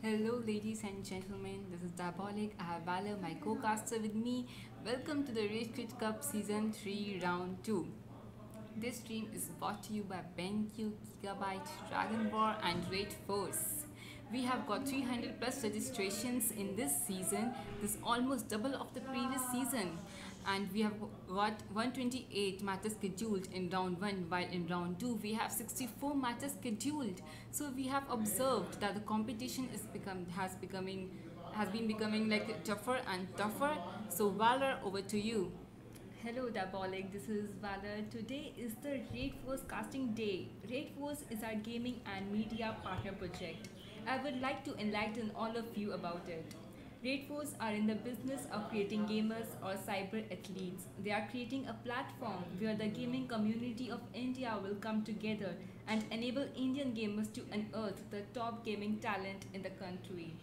Hello, ladies and gentlemen. This is Diabolic. I have Valor, my co-caster, with me. Welcome to the Rage Quit Cup Season 3 Round 2. This stream is brought to you by BenQ, Gigabyte, Dragon Ball, and Raid Force. We have got 300 plus registrations in this season. This is almost double of the previous season. And we have got 128 matches scheduled in round 1, while in round 2 we have 64 matches scheduled. So we have observed that the competition has been becoming like tougher and tougher. So Valor, over to you. Hello Diabolic, this is Valor. Today is the Raid Force casting day. Raid Force is our gaming and media partner project. I would like to enlighten all of you about it. Raid Force are in the business of creating gamers or cyber athletes. They are creating a platform where the gaming community of India will come together and enable Indian gamers to unearth the top gaming talent in the country.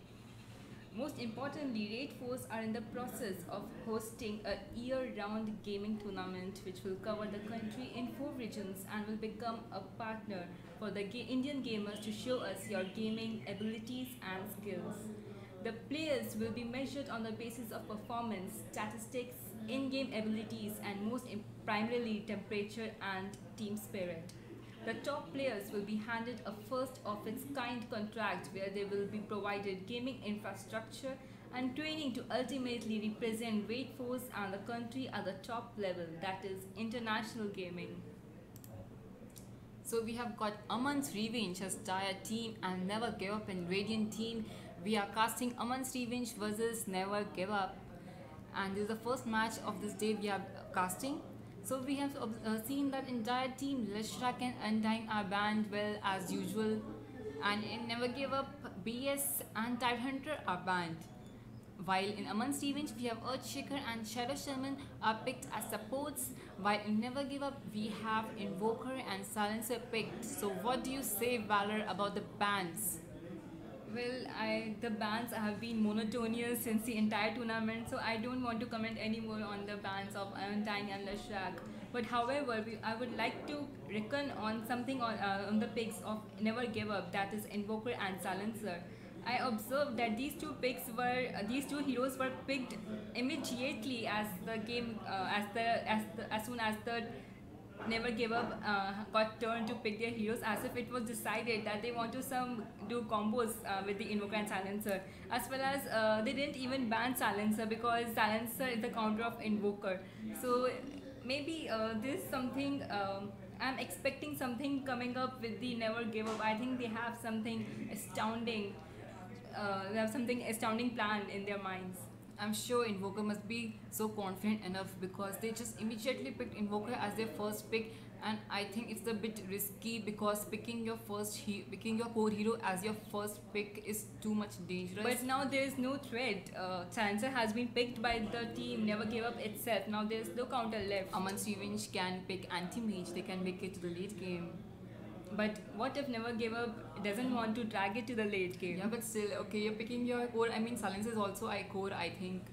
Most importantly, Raid Force are in the process of hosting a year-round gaming tournament which will cover the country in 4 regions and will become a partner for the Indian gamers to show us your gaming abilities and skills. The players will be measured on the basis of performance, statistics, in-game abilities, and primarily temperature and team spirit. The top players will be handed a first of its kind contract where they will be provided gaming infrastructure and training to ultimately represent Raid Force and the country at the top level, that is international gaming. So we have got Aman's Revenge as Dire team and Never Give Up in Radiant team. We are casting Aman's Revenge versus Never Give Up. And this is the first match of this day we are casting. So we have seen that in Dire team, Leshrak and Undyne are banned well as usual. And in Never Give Up, BS and Tidehunter are banned. While in Aman's Revenge, we have Earthshaker and Shadow Shaman are picked as supports. While in Never Give Up, we have Invoker and Silencer picked. So what do you say, Valor, about the bans? Well, the bans have been monotonous since the entire tournament, so I don't want to comment anymore on the bans of Undyne and Leshrak. But however, I would like to reckon on something on the picks of Never Give Up, that is Invoker and Silencer. I observed that these two heroes were picked immediately as the game as soon as the Never Give Up got turned to pick their heroes, as if it was decided that they want to do combos with the Invoker and Silencer, as well as they didn't even ban Silencer because Silencer is the counter of Invoker. So maybe this something I'm expecting something coming up with the Never Give Up. I think they have something astounding. They have something astounding planned in their minds. I'm sure Invoker must be so confident enough because they just immediately picked Invoker as their first pick, and I think it's a bit risky because picking your core hero as your first pick is too much dangerous. But now there is no threat. Silencer has been picked by the team Never Give Up itself. Now there is no counter left. Aman's Revenge can pick anti-mage. They can make it to the late game. But what if Never Give Up doesn't want to drag it to the late game? Yeah, but still, okay, you're picking your core. I mean, Silence is also a core, I think.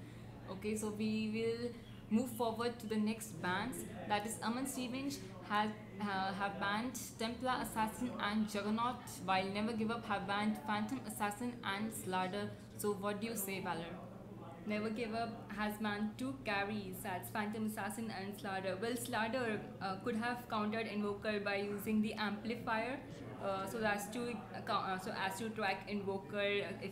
Okay, so we will move forward to the next bans. That is Aman's Revenge have banned Templar Assassin and Juggernaut, while Never Give Up have banned Phantom Assassin and Slardar. So what do you say, Valor? Never Give Up has banned 2 carries, that's Phantom Assassin and Slardar. Well, Slardar could have countered Invoker by using the amplifier, so as to track Invoker if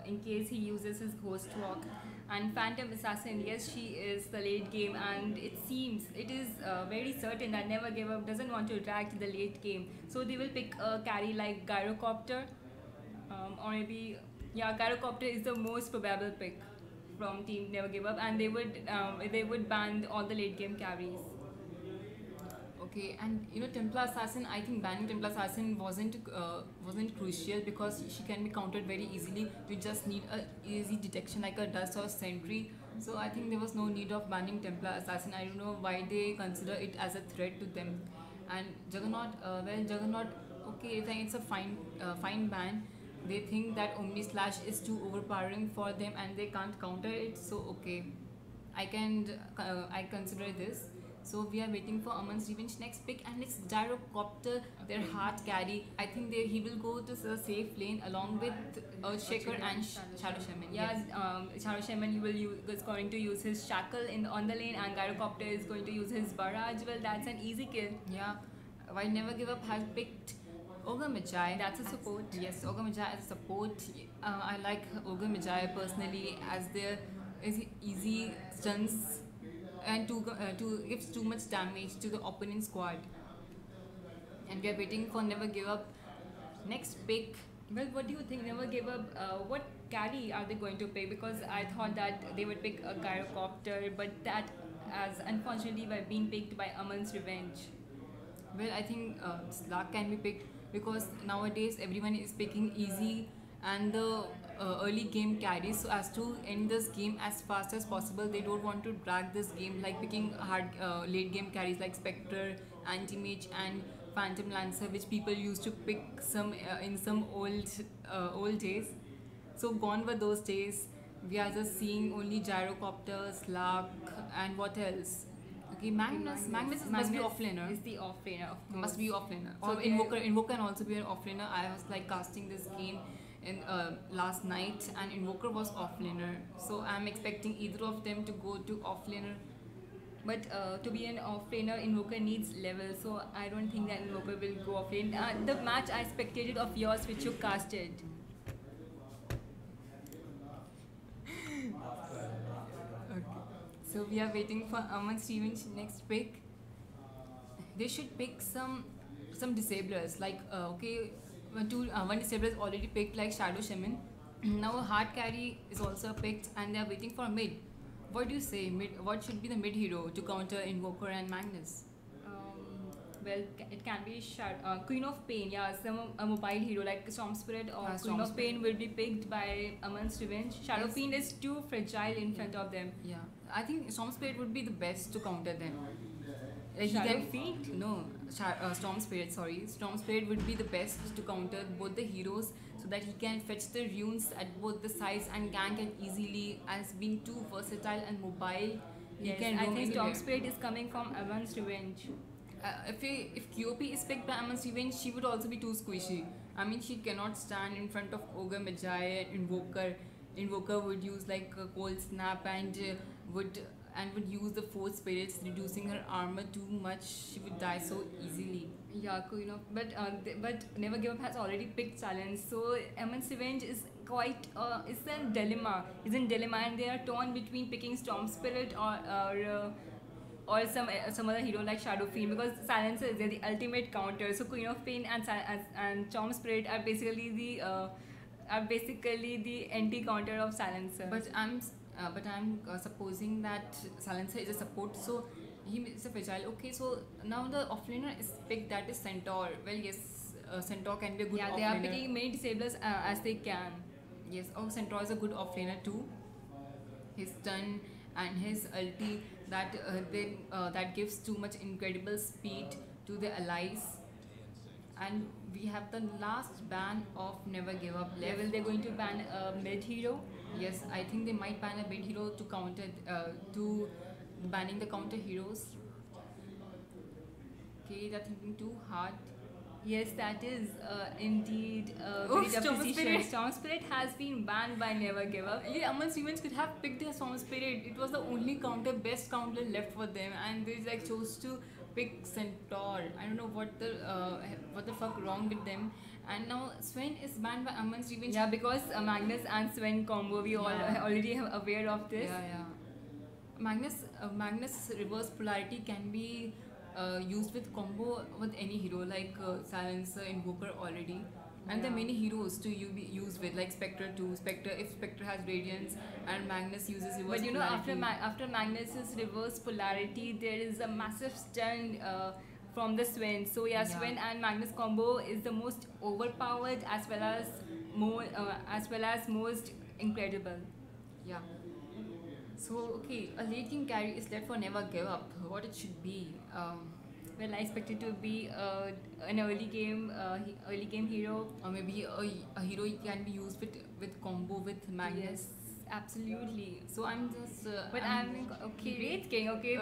in case he uses his Ghost Walk. And Phantom Assassin, yes, she is the late game, and it is very certain that Never Give Up doesn't want to drag to the late game, so they will pick a carry like Gyrocopter, or maybe Gyrocopter is the most probable pick from team Never Give Up, and they would ban all the late game carries. Okay, and Templar Assassin, I think banning Templar Assassin wasn't crucial because she can be countered very easily. You just need a easy detection like a dust or sentry. So I think there was no need of banning Templar Assassin. I don't know why they consider it as a threat to them. And Juggernaut, Juggernaut, okay, I think it's a fine ban. They think that Omni Slash is too overpowering for them and they can't counter it, so okay, I consider this. So we are waiting for Aman's Revenge next pick, and it's Gyrocopter, their hard carry. I think he will go to the safe lane along with Shaker and Shadow Shaman. Yeah, Yes. Shadow Shaman is going to use his shackle on the lane, and Gyrocopter is going to use his barrage. Well, that's an easy kill. Yeah. Why Never Give Up has picked Ogre Magi. That's a support. Yes, Ogre Magi as a support. I like Ogre Magi personally as their easy stuns and to gives too much damage to the opponent squad. And we are waiting for Never Give Up. Next pick. Well, what do you think? Never Give Up. What carry are they going to pick? Because I thought that they would pick a Gyrocopter, but that as unfortunately by being picked by Aman's Revenge. Well, I think Slark can be picked because nowadays everyone is picking easy and the early game carries, so as to end this game as fast as possible. They don't want to drag this game like picking hard late game carries like Spectre, Anti-Mage and Phantom Lancer, which people used to pick some in some old days. So gone were those days. We are just seeing only Gyrocopter, Slark, and what else? Okay, Magnus must be offlaner. Is the offlaner, of course. Must be offlaner. So Or Invoker can also be an offlaner. I was like casting this game in last night, and Invoker was offlaner. So I'm expecting either of them to go to offlaner. But to be an offlaner, Invoker needs level, so I don't think that Invoker will go offlane. The match I spectated of yours, which you casted. Okay. So we are waiting for Aman's Revenge next pick. They should pick some disablers like one disabler is already picked like Shadow Shaman. Now a hard carry is also picked, and they are waiting for a mid. What do you say? Mid? What should be the mid hero to counter Invoker and Magnus? Well, it can be Queen of Pain, yeah, a mobile hero like Storm Spirit or Queen Storm of Spirit. Pain will be picked by Aman's Revenge. Shadow Yes. Fiend is too fragile in front of them. Yeah, I think Storm Spirit would be the best to counter them. Shadow Fiend? No, Storm Spirit. Sorry, Storm Spirit would be the best to counter both the heroes, so that he can fetch the runes at both the sides and gank it easily. As being too versatile and mobile, he Yes, can I roam think Storm everywhere. Spirit is coming from Aman's Revenge. If QOP is picked by Aman's Revenge, she would also be too squishy. I mean, she cannot stand in front of Ogre Magi and Invoker. Invoker would use like a cold snap and would use the four spirits, reducing her armor too much. She would die so easily. Yeah, Queen of, but Never Give Up has already picked Silence. So Aman's Revenge is quite is a dilemma. Is in dilemma, and they are torn between picking Storm Spirit or some other hero like Shadow Fiend, because Silencer is the ultimate counter. So Queen of Pain and Storm Spirit are basically the anti counter of Silencer. But I'm supposing that Silencer is a support, so he is a fragile. Okay, so now the offlaner is picked, that is Centaur. Well, yes, Centaur can be a good yeah, offlaner. they are picking many disablers as they can. Yes, Centaur is a good offlaner too. His stun and his ulti that gives too much incredible speed to the allies. And we have the last ban of Never Give Up left. Level, they're going to ban a mid hero. Yes, I think they might ban a mid hero to counter to banning the counter heroes. Okay, they're thinking too hard. Yes, that is indeed a Oh, very tough Storm decision. Spirit. Storm Spirit has been banned by Never Give Up. Yeah, Aman's Revenge could have picked their Storm Spirit. It was the only best counter left for them, and they like chose to pick Centaur. I don't know what the fuck wrong with them. And now Sven is banned by Aman's Revenge. Yeah, because Magnus and Sven combo, we all Yeah. already are aware of this. Yeah. Magnus reverse polarity can be used with combo with any hero like Silencer, Invoker already. And there are many heroes to be used with, like Spectre too. If Spectre has Radiance and Magnus uses reverse But you know, polarity. after Magnus's reverse polarity, there is a massive stun from the Sven. So yeah, Yeah. Sven and Magnus combo is the most overpowered as well as most incredible. Yeah. So okay, a late game carry is left for Never Give Up. What it should be? Well, I expect it to be an early game hero. Or maybe a hero can be used with combo with Magnus. Yes, absolutely. So I'm just. But I'm okay. Wraith King. Okay.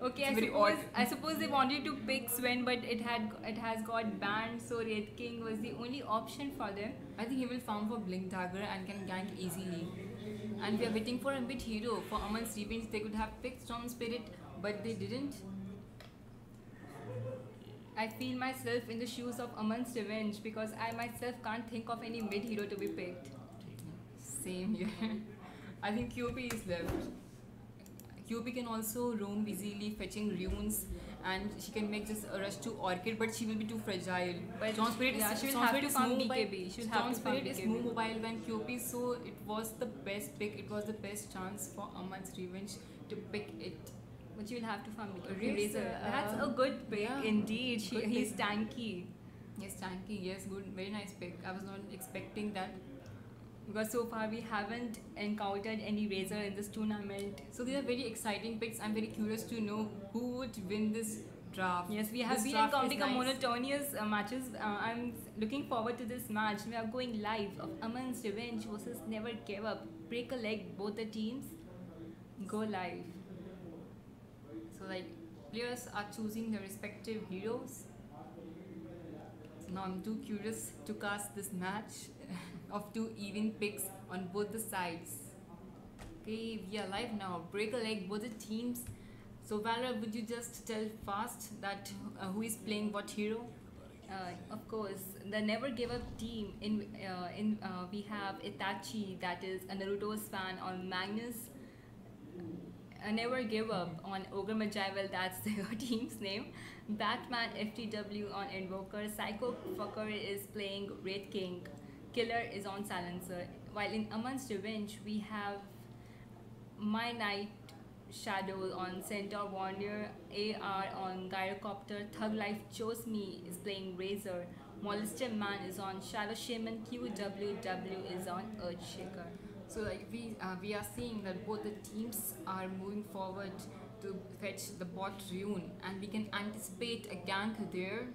Okay. it's I very suppose odd. I suppose they wanted to pick Sven, but it has got banned. So Wraith King was the only option for them. I think he will farm for Blink Dagger and can gank easily. And we are waiting for a mid hero. For Aman's Revenge, they could have picked Storm Spirit, but they didn't. I feel myself in the shoes of Aman's Revenge because I myself can't think of any mid hero to be picked. Same here. I think QP is left. QP can also roam easily, fetching runes, and she can make just a rush to Orchid, but she will be too fragile. But Storm Spirit yeah, is she will Storm have Spirit to is farm more mobile. BKB. She'll have Storm to farm Spirit is BKB. more mobile than QP, so it was the best pick. It was the best chance for Aman's Revenge to pick it. But you will have to farm BKB. Razor, Razor. That's a good pick yeah, indeed. good He's pick. tanky. Yes, Tanky. Yes, good. Very nice pick. I was not expecting that. Because so far we haven't encountered any Razor in this tournament. So these are very exciting picks. I'm very curious to know who would win this draft. Yes, we have This been draft is encountering a nice. monotonous matches. I'm looking forward to this match. We are going live of Aman's Revenge versus Never Give Up. Break a leg, both the teams. Go live. So like players are choosing their respective heroes. So now I'm too curious to cast this match of two even picks on both the sides. Okay, we are live now. Break a leg, both the teams. So Valor, would you just tell fast that who is playing what hero? Of course, the Never Give Up team. We have Itachi, that is a Naruto's fan, on Magnus. Never Give Up on Ogre Majival, that's their team's name. Batman FTW on Invoker. Psycho Fucker is playing Wraith King. Killer is on Silencer. While in Aman's Revenge, we have My Knight Shadow on Centaur Warrior. AR on Gyrocopter. Thug Life Chose Me is playing Razor. Molested Man is on Shadow Shaman. QWW is on Earthshaker. So like we are seeing that both the teams are moving forward to fetch the bot rune, and we can anticipate a gank there.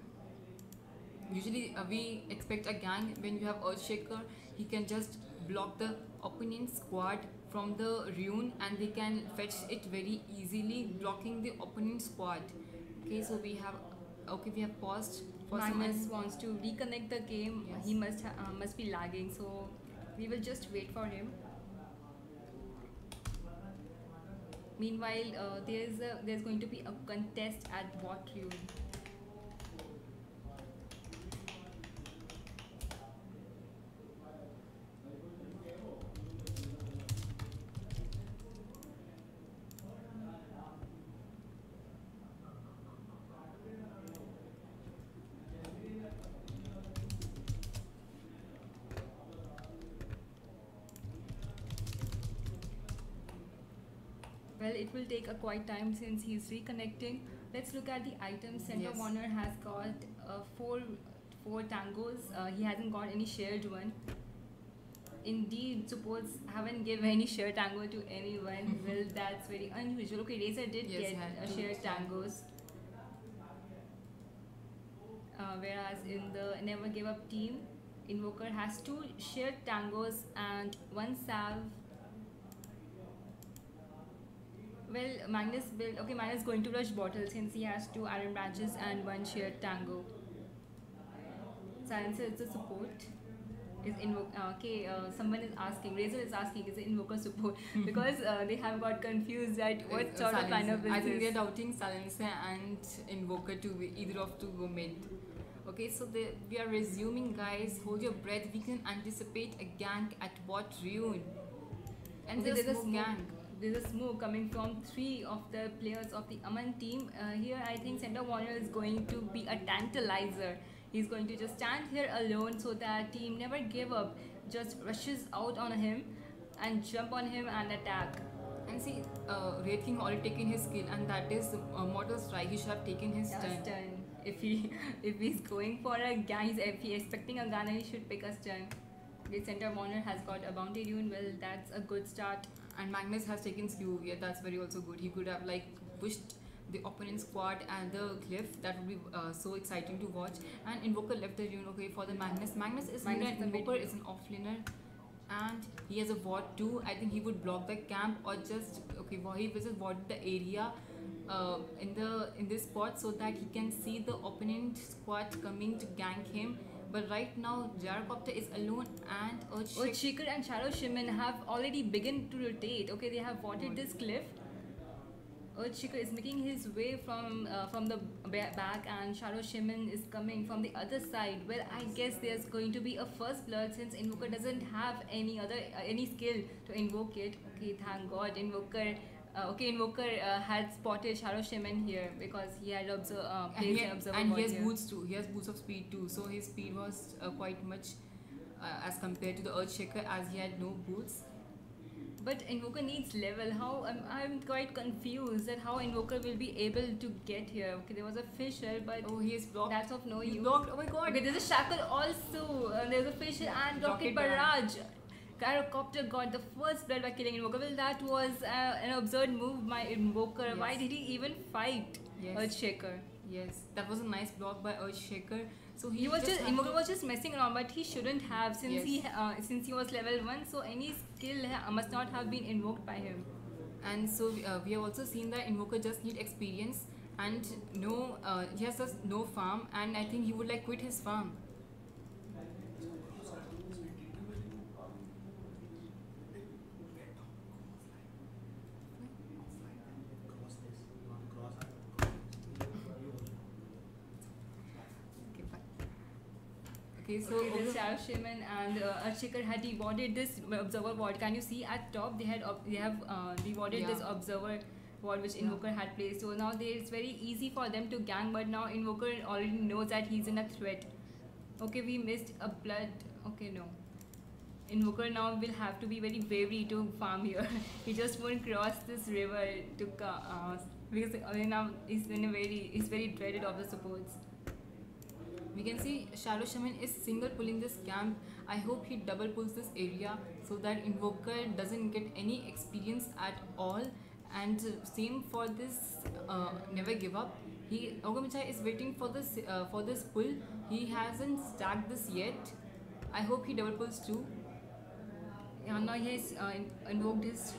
Usually we expect a gank when you have Earthshaker. He can just block the opponent squad from the rune, and they can fetch it very easily, blocking the opponent squad. Okay, so we have paused for Magnus some. wants to reconnect the game. Yes. He must be lagging, so we will just wait for him. Meanwhile, there's going to be a contest at Bot Rune. Well, it will take a quite time since he's reconnecting. Let's look at the items. Center Yes. Warner has got four tangos. He hasn't got any shared one. Indeed, supports haven't given any shared tango to anyone. Well, that's very unusual. Okay, Razor did Yes, get had a two shared tangos. Whereas in the Never Give Up team, Invoker has two shared tangos and one salve. Well, Magnus is going to rush bottle since he has two iron branches and one shared tango. Silencer is the support. Someone is asking, Razor is asking, is it Invoker support? Because they have got confused at what sort of kind of I think business. they're doubting Silencer and Invoker to be either of to go mid. Okay, so we are resuming, guys. Hold your breath. We can anticipate a gank at bot rune. And Okay, there's a smoke gank. There's a smoke coming from three of the players of the Aman team. Here, I think Center Warner is going to be a tantalizer. He's going to just stand here alone so that team Never Give Up just rushes out on him and jump on him and attack. And see, Wraith King already taken his skill, and that is Mortal Strike. He should have taken his turn. Stun. If he's going for a gun, if he's expecting a gun, he should pick a stun. The Center Warner has got a bounty rune. Well, that's a good start. And Magnus has taken skew. Yeah, that's very also good. He could have like pushed the opponent squad and the cliff. That would be so exciting to watch. And Invoker left the rune. Okay, for the Magnus. Magnus is Magnus mid, is a mid Invoker hero. is an offlaner. and he has a ward too. I think he would block the camp or just okay. He will just ward the area in this spot so that he can see the opponent squad coming to gank him. But right now, Gyrocopter is alone and Earthshaker. Earthshaker and Shadow Shaman have already begun to rotate. Okay, they have warded this cliff. Earthshaker is making his way from the back, and Shadow Shaman is coming from the other side. Well, I guess there's going to be a first blood since Invoker doesn't have any skill to invoke it. Okay, thank God, Invoker. Invoker had spotted Shadow Shaman here because he had placed an observer. And he has here. boots too. He has boots of speed too. So his speed was quite much as compared to the Earthshaker, as he had no boots. But Invoker needs level. How I'm quite confused at how Invoker will be able to get here. Okay, there was a fissure, but oh, he is blocked. That's of no use. He's blocked. Oh my God. Okay, there's a shackle also. There's a fissure and rocket barrage. Gyrocopter got the first blood by killing Invoker. Well, that was an absurd move by Invoker. Yes. Why did he even fight Earthshaker? Yes, that was a nice block by Earthshaker. So Invoker was just messing around, but he shouldn't have since he was level 1. So any skill must not have been invoked by him. And so we have also seen that Invoker just need experience and no, he has just no farm, and I think he would like quit his farm. Okay, so the Shadow Shaman and Earthshaker had dewarded this observer ward. Can you see at top they have dewarded this observer ward which Invoker had placed. So now it's very easy for them to gang, but now Invoker already knows that he's in a threat. Okay, we missed a blood. Okay, no. Invoker now will have to be very bravery to farm here. He just won't cross this river to because now he's very dreaded of the supports. We can see Shadow Shaman is single pulling this camp. I hope he double pulls this area so that Invoker doesn't get any experience at all. And same for this Never Give Up. Ogamichai is waiting for this pull. He hasn't stacked this yet. I hope he double pulls too. Yeah, now he has invoked his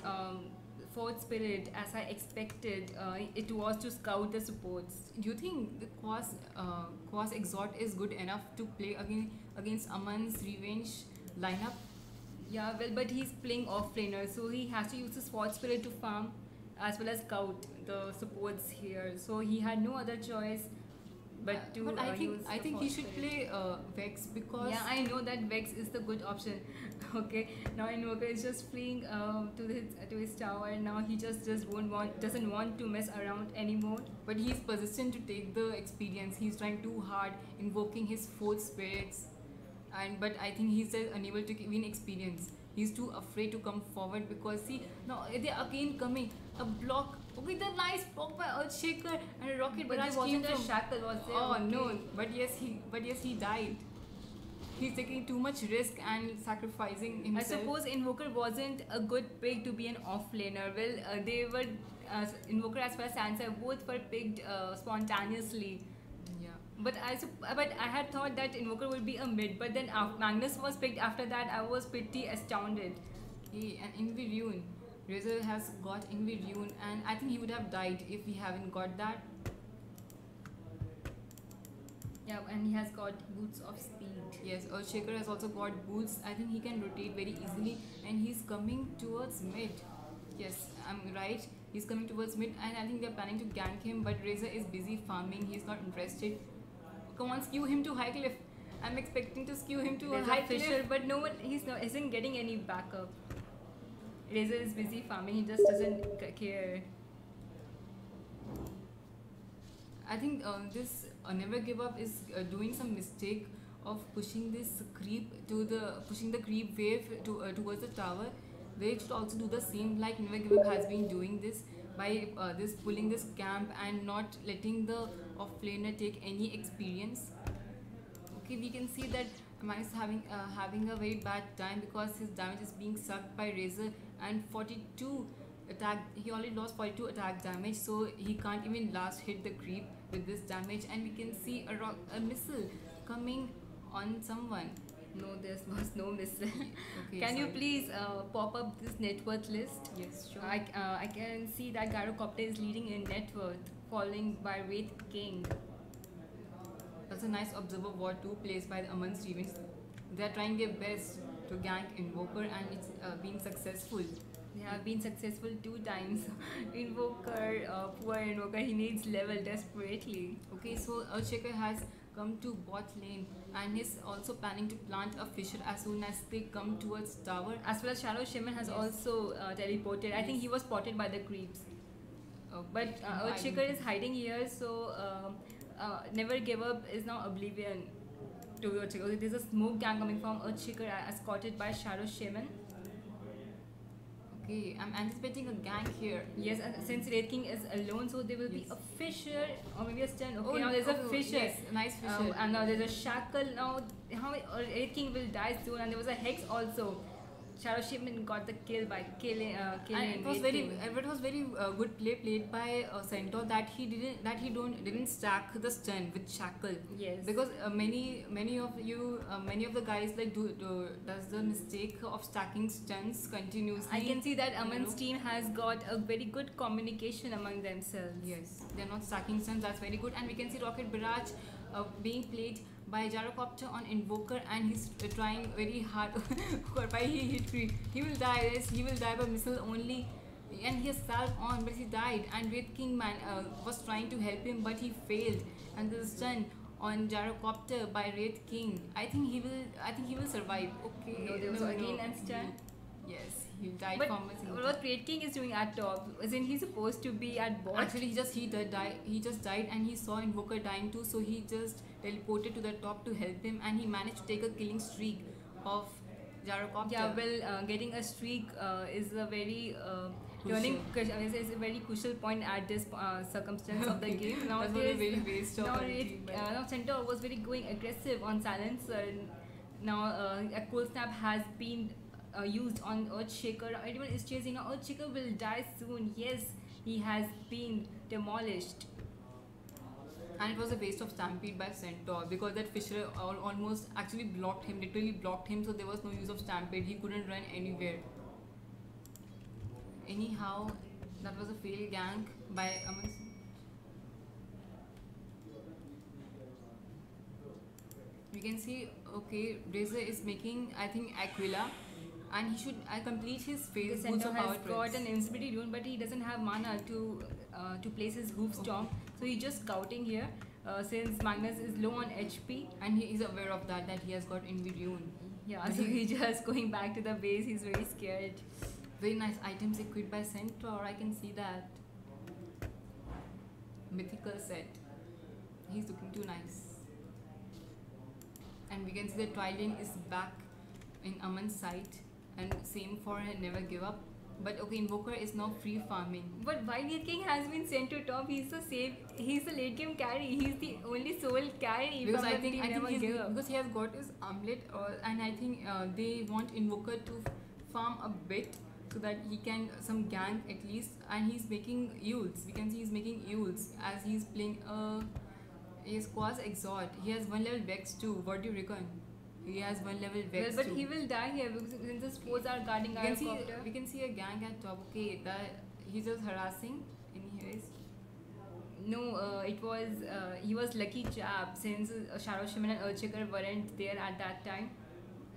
fourth spirit as I expected. It was to scout the supports. Do you think the Quas Exhort is good enough to play against Aman's Revenge lineup? Yeah, well, but he's playing offlaner, so he has to use his fourth spirit to farm as well as scout the supports here. So he had no other choice but to I think he should play Vex because I know that Vex is the good option. Okay, now Invoker is just fleeing to his tower. Now he just doesn't want to mess around anymore. But he's persistent to take the experience. He's trying too hard, invoking his fourth spirits, but I think he's unable to win experience. He's too afraid to come forward because see now they're again coming. A block. Okay, the nice block by Earthshaker and a rocket. But there wasn't a shackle, was there? Oh okay. No, but yes he died. He's taking too much risk and sacrificing himself. I suppose Invoker wasn't a good pick to be an offlaner. Well, they were Invoker as well as Sansa both were picked spontaneously. Yeah. But I had thought that Invoker would be a mid, but then Magnus was picked after that. I was pretty astounded. Hey, and Ingvi Rune. Razor has got Ingvi Rune, and I think he would have died if he haven't got that. Yeah, and he has got boots of speed. Yes, Earthshaker has also got boots. I think he can rotate very easily, and he's coming towards mid. Yes, I'm right. He's coming towards mid, and I think they're planning to gank him, but Razor is busy farming. He's not interested. Come on, skew him to High Cliff. I'm expecting to skew him to High Cliff. But no one, isn't getting any backup. Razor is busy farming. He just doesn't care. I think this Never Give Up is doing some mistake of pushing this creep pushing the creep wave towards the tower. They should also do the same like Never Give Up has been doing this by pulling this camp and not letting the offlaner take any experience. Okay, we can see that Aman is having a very bad time because his damage is being sucked by Razor and 42 attack. He already lost 42 attack damage, so he can't even last hit the creep with this damage. And we can see a missile coming on someone. No, there was no missile. Okay, Can you sorry. please pop up this net worth list? Yes, sure. I can see that Gyrocopter is leading in net worth, following by Wraith King. That's a nice observer war 2 placed by the Aman Stevens. They are trying their best to gank Invoker and it's been successful. They have been successful 2 times. Invoker, poor Invoker, he needs level desperately. Okay, so Earthshaker has come to bot lane and he's also planning to plant a Fissure as soon as they come towards tower. As well as Shadow Shaman has Yes. also teleported. I think Yes. he was spotted by the creeps. But No, I Earthshaker don't is hiding here, so Never Give Up is now Oblivion to Earthshaker. Okay, there's a smoke gang coming from Earthshaker, escorted by Shadow Shaman. Okay, I'm anticipating a gank here. Yes, and since Wraith King is alone, so there will be Yes. a Fissure or maybe a stun. Okay, Oh, now there's a oh, Fissure. Yes, a nice Fissure. And now there's a shackle. Now, how Wraith King will die soon, and there was a hex also. Shadow Shaman got the kill by killing. And it was Wraith very, King. it was very good play played by Centaur that he didn't stack the stun with shackle. Yes. Because many of the guys like does the mistake of stacking stuns continuously. I can see that Aman's know. team has got a very good communication among themselves. Yes, they're not stacking stuns. That's very good. And we can see Rocket Barrage being played by Gyrocopter on Invoker, and he's trying very hard. Why he hit free? He will die. Yes, he will die by missile only. And he has salve on, but he died. And Wraith King was trying to help him, but he failed. And the stun on Gyrocopter by Wraith King. I think he will survive. Okay. No, there was again an stun. Yes, he died But from a single. what Wraith King is doing at top? Isn't he supposed to be at bot? Actually, he just died and he saw Invoker dying too, so he just teleported to the top to help him, and he managed to take a killing streak of Gyrocopter. Yeah, well, getting a streak is a very is a very crucial point at this circumstance of the Okay. game. Now That was a very waste of now, ability, but- now Centaur was very going aggressive on Silencer. Now a cold snap has been used on Earthshaker. Everyone is chasing. Now Earthshaker will die soon. Yes, he has been demolished. And it was a waste of Stampede by Centaur because that Fissure almost actually blocked him, literally blocked him, so there was no use of Stampede. He couldn't run anywhere. Anyhow, that was a fail gank by Aman. We can see, okay, Razor is making, I think, Aquila, and he should complete his The phase boots Centaur of has power got tricks. an invincibility rune, but he doesn't have mana to place his hoof storm. So he's just scouting here. Since Magnus is low on HP, And he is aware of that he has got Envirion. yeah, so he's just going back to the base. He's very scared. Very nice items equipped by Centaur, I can see that. Mythical set. He's looking too nice. And we can see the Twilight is back in Aman's side. And same for Never Give Up. But okay, Invoker is now free farming. But while Wraith King has been sent to top, he's the late game carry. He's the only sole carry. Because from I the think, team Never Give Up. because he has got his armlet, and I think they want Invoker to farm a bit so that he can some gank at least, and he's making Yules. We can see he's making Yules as he's playing his Quas Exhort. He has 1 level Vex too. What do you reckon? He has 1 level Vex Well, but too. he will die here because since the sports are guarding we can see Gyrocopter. we can see a gang at top. Okay, he's just harassing in here. No, it was he was lucky chap since Shadow Shaman and Earthshaker weren't there at that time.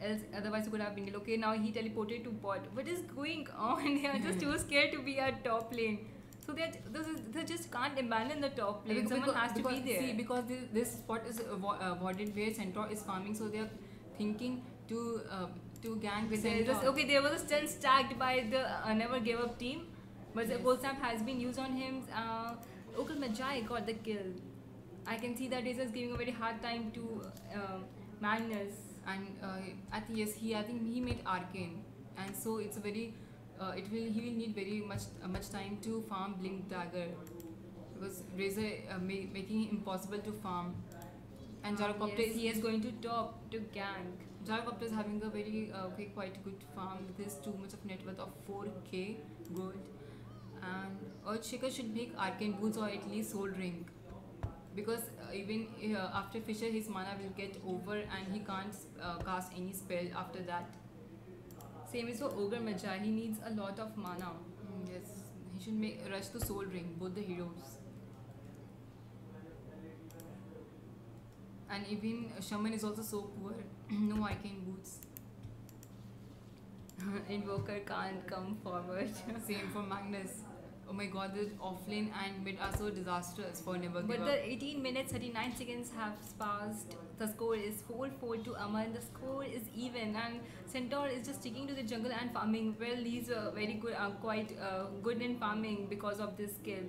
Else, otherwise, it could have been killed. Okay, now he teleported to bot. What is going on? They are just too scared to be at top lane. So they just can't abandon the top lane. Someone has to be there. See, because this spot is warded where Centaur is farming, so they are thinking to gank with Centaur. Okay, there was a stun stacked by the Never Give Up team, but the Yes. cold snap has been used on him. Okal Magi got the kill. I can see that he's just giving a very hard time to Magnus. And I think yes, I think he made Arcane, and so it's a very he will need very much time to farm Blink Dagger because Razor making it impossible to farm, and Gyrocopter Yes, he is going to top to gank. Gyrocopter is having a very quite good farm with his too much of net worth of 4k gold, and Earthshaker should make Arcane Boots or at least Soul Ring. because even after Fisher, his mana will get over and he can't cast any spell after that. Same is for Ogre Magi. He needs a lot of mana. Yes, he should make rush to Soul Ring, both the heroes. And even Shaman is also so poor. No arcane boots. Invoker can't come forward. Same for Magnus. Oh my god, the offlane and mid are so disastrous for Never Give But Up. the 18 minutes 39 seconds have passed. The score is 4-4 to Aman. The score is even, and Centaur is just sticking to the jungle and farming. Well, he's very good, quite good in farming because of this skill.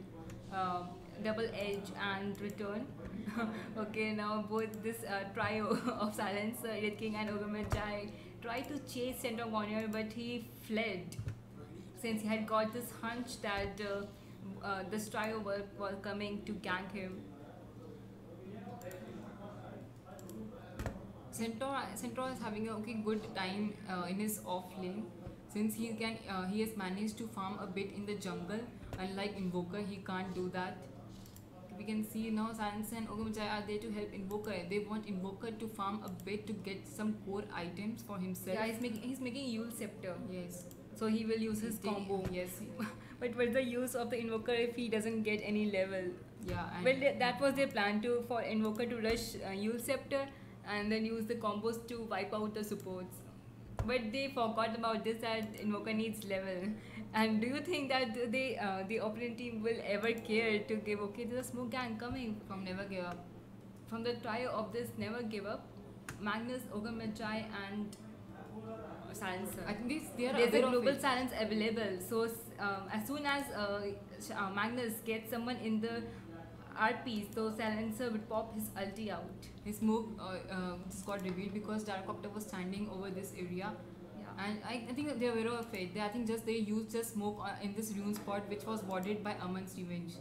Double edge and return. Okay, now both this trio of Silence, Red King and Ogre Magi tried to chase Centaur Warrior, but he fled since he had got this hunch that this trio were coming to gank him. Centaur is having a good time in his off lane, since he has managed to farm a bit in the jungle. Unlike Invoker, he can't do that. We can see now Silence and Ogre Magi are there to help Invoker. They want Invoker to farm a bit to get some core items for himself. Yeah, he's making Yule Scepter. Yes. So he will use his combo. Yes. But what's the use of the Invoker if he doesn't get any level? Yeah. And Well, that was their plan for Invoker to rush Yule Scepter and then use the combos to wipe out the supports. But they forgot about this, that Invoker needs level. And do you think that the opponent team will ever care to give, okay, there's a smoke gang coming from Never Give Up. from the trio of this Never Give Up, Magnus, Ogre Magi and Silencer. I think they are There's a aware of global it. silence available. So as soon as Magnus gets someone in the RP, so Silencer would pop his ulti out. His move just got revealed because Darkopter was standing over this area. Yeah. And I think that they are aware of it. I think they used just smoke in this rune spot, which was warded by Aman's Revenge.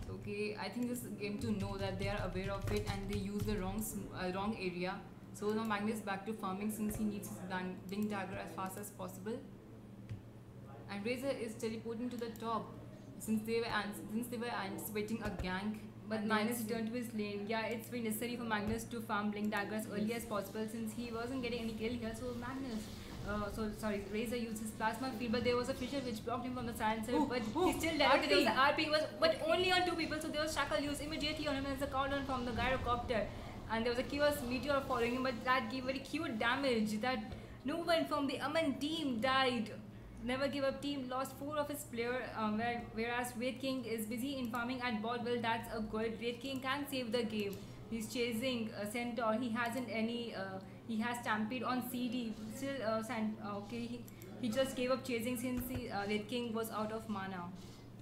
Okay, I think this game to know that they are aware of it and they use the wrong area. So now Magnus back to farming since he needs his Blink Dagger as fast as possible. And Razor is teleporting to the top since they were anticipating a gank. But and Magnus then- returned to his lane. Yeah, it's very necessary for Magnus to farm Blink Dagger as early as possible since he wasn't getting any kill here. So Razor used his plasma field, but there was a Fisher which blocked him from the silencer. But he still died. RP. There was a RP, but only on 2 people. So there was Shackle used immediately on him as a countdown from the Gyrocopter. And there was a Chaos Meteor following him, but that gave very cute damage that no one from the Aman team died. Never Give Up team lost 4 of its player, whereas Wraith King is busy in farming at bot. Well, that's a good. Wraith King can save the game. He's chasing Centaur. He hasn't any. He has Stampede on CD. Still, he just gave up chasing since the Wraith King was out of mana.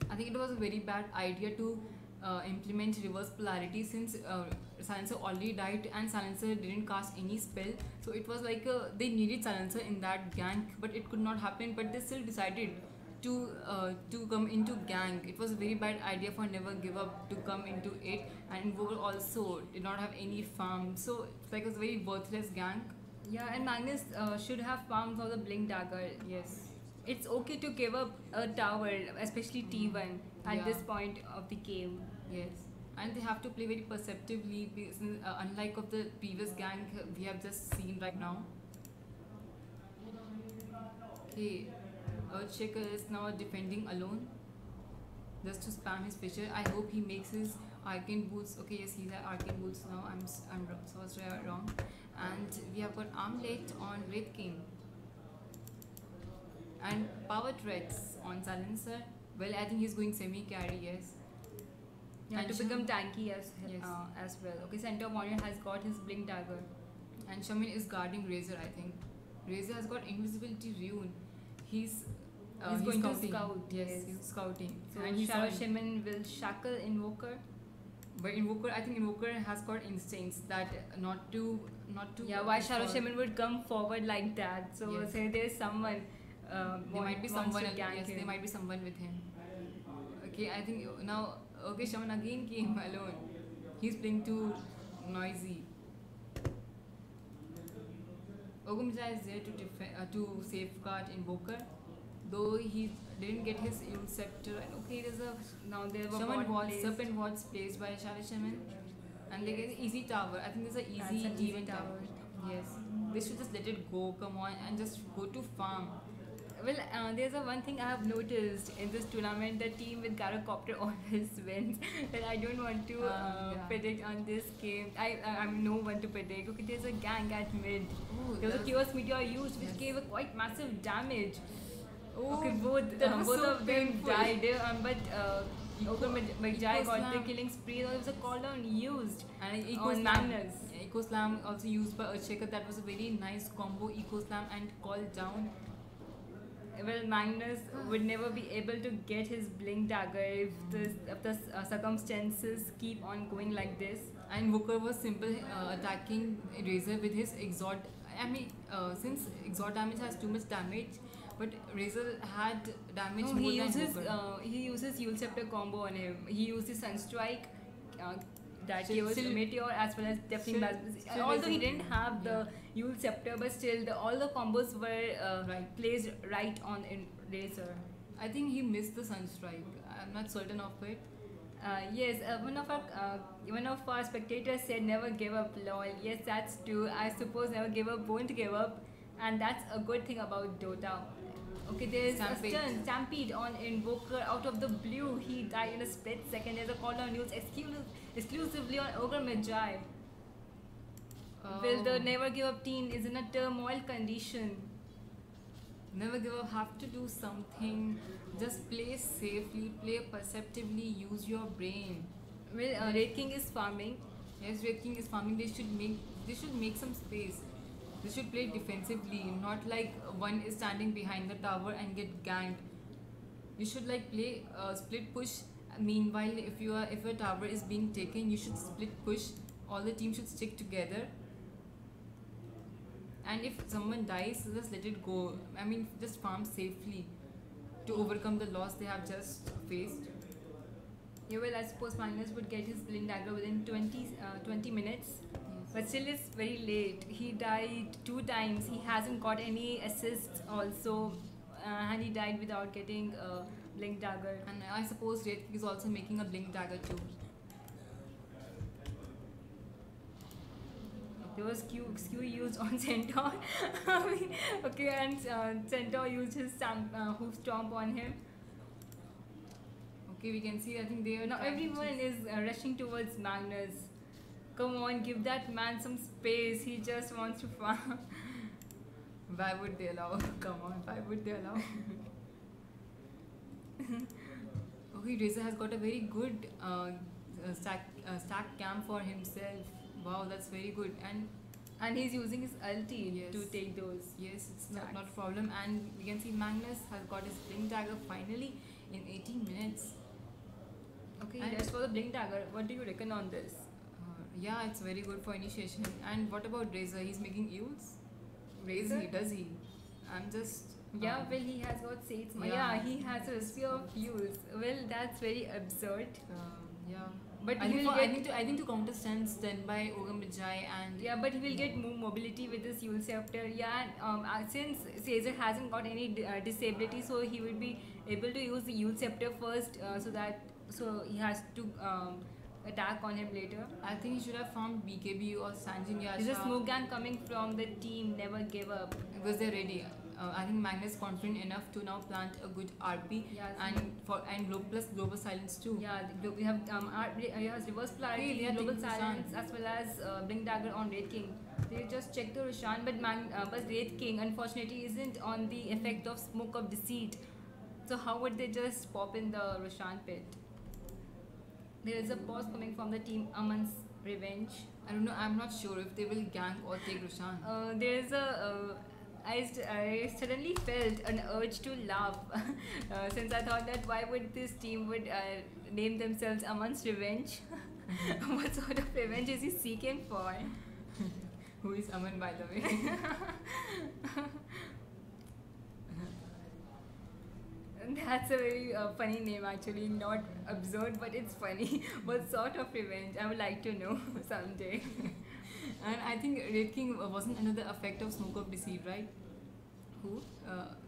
I think it was a very bad idea to implement reverse polarity since Silencer already died and Silencer didn't cast any spell. So it was like they needed Silencer in that gank, but it could not happen. But they still decided to come into gank. It was a very bad idea for Never Give Up to come into it, and Invoker also did not have any farm. So it's like a very worthless gank. Yeah, and Magnus should have farmed for the Blink Dagger. Yes. It's okay to give up a tower, especially T1 at Yeah. this point of the game. Yes, and they have to play very perceptively, because, unlike of the previous gank we have just seen right now. Okay, Earthshaker is now defending alone, just to spam his Fisher. I hope he makes his Arcane Boots. Okay, yes, he's at Arcane Boots now. I'm so wrong. And we have got Armlet on Wraith King. And Power Threats on Silencer. Well, I think he's going semi-carry, yes. Yeah, And to become tanky as Yes. as well. Okay, Centaur Warrior has got his Blink Dagger. And Shaman is guarding Razor, I think. Razor has got Invisibility Rune. He's going to scouting. scout, Yes, yes. he's scouting. So And he's Shadow on- Shaman will shackle Invoker. But Invoker, I think Invoker has got instincts that not to. Yeah, why Shadow for- Shaman would come forward like that? So Yes. say there's someone. There might be wants someone. to gank Yes, him. there might be someone with him. Okay, I think now. Okay, Shaman again came alone. He's playing too noisy. Ogre Magi is there to safeguard Invoker, though didn't get his Yule scepter. And okay, there's a now there were Shaman bot was placed. serpent was placed by Shali Shaman, and they get an easy tower. I think there's an That's easy an easy even tower. tower. Yes, they should just let it go. Come on, and just go to farm. Well, there's a one thing I have noticed in this tournament: the team with Gyrocopter always wins. Well, I don't want to Yeah. predict on this game. I'm no one to predict. Okay, there's a gang at mid. Ooh, There was a that's- Chaos Meteor used, which Yes. gave a quite massive damage. Oh, Okay, both that was both so of them painful. died, but Ogre Magi Eco got the Slam. killing spree. There was a cooldown used And Eco on Slam. Magnus. Eco Slam also used by Earthshaker. That was a very nice combo. Eco Slam and call down. Well, Magnus would never be able to get his blink dagger if the circumstances keep on going like this. And Wooker was simple attacking Razor with his exhaust. I mean, since exhaust damage has too much damage, but Razor had damage No, more he than uses Wooker. he uses Yule Scepter combo on him. He uses Sunstrike, that Still- Chaos still- Meteor, as well as Deafening still- Blast. still Although he Razor- didn't have the Yule Scepter, but still all the combos were Right. placed right on in Razor. I think he missed the Sunstrike. I'm not certain of it. Yes, one of our spectators said never give up, lol. Yes, that's true. I suppose never give up, won't give up, and that's a good thing about Dota. Okay, there's Stampede. a stun stampede on Invoker out of the blue. He died in a split second. There's a call on news exclusively on Ogre Magi. Will the Oh. never give up team is in a turmoil condition. Never give up. Have to do something. Just play safely. Play perceptively. Use your brain. Well, Red King is farming. Yes, Red King is farming. They should make some space. They should play defensively, not like one is standing behind the tower and get ganked. You should like play split push. Meanwhile, if your tower is being taken, you should split push. All the teams should stick together. And if someone dies, just let it go. I mean, just farm safely to overcome the loss they have just faced. Yeah, well, I suppose Magnus would get his Blink Dagger within 20 minutes. But still, it's very late. He died 2 times. He hasn't got any assists also, and he died without getting a Blink Dagger. And I suppose Red King is also making a blink dagger too. There was Q used on Centaur. Okay, and Centaur used his hoof stomp on him. Okay, we can see. I think they are Now trying to everyone is rushing towards Magnus. Come on, give that man some space. He just wants to farm. Why would they allow? Come on, why would they allow? Okay, Razor has got a very good stack camp for himself. Wow, that's very good. And He's using his ulti Yes. to take those. yes, it's Stacks. not a problem. And we can see Magnus has got his blink dagger finally in 18 minutes. Okay, And- that's for the Blink Dagger. What do you reckon on this? Yeah, it's very good for initiation. And what about Razor? He's making ewes? Razor? Does he? I'm just. Yeah, well, he has got Sates. Yeah. Yeah, he has a recipe of fuels. Well, that's very absurd. Yeah. But I he think, will for, I get think to I think to counter stands done by Ogre Magi and yeah, but he will get more mobility with this Yule Scepter. Yeah, and, since Caesar hasn't got any disability, so he will be able to use the Yule Scepter first, so he has to attack on him later. I think he should have found BKB or Sanjin Yasha There's a smoke gang coming from the team. Never give up. because they're ready. I think Magnus is confident enough to now plant a good RP Yeah, and plus global silence too. Yeah, we have he has reverse polarity, Hey, they are global taking silence, Roshan. as well as Blink Dagger on Red King. They just check the Roshan, but Red King unfortunately isn't on the effect of Smoke of Deceit. So how would they just pop in the Roshan pit? There is a pause coming from the team Aman's Revenge. I don't know. I'm not sure if they will gank or take Roshan. There is a I suddenly felt an urge to laugh since I thought that why would this team would name themselves Aman's Revenge? What sort of revenge is he seeking for? Who is Aman, by the way? That's a very funny name actually, not absurd, but it's funny. What sort of revenge? I would like to know someday. And I think Red King wasn't under the effect of Smoke of Deceit, right? Who?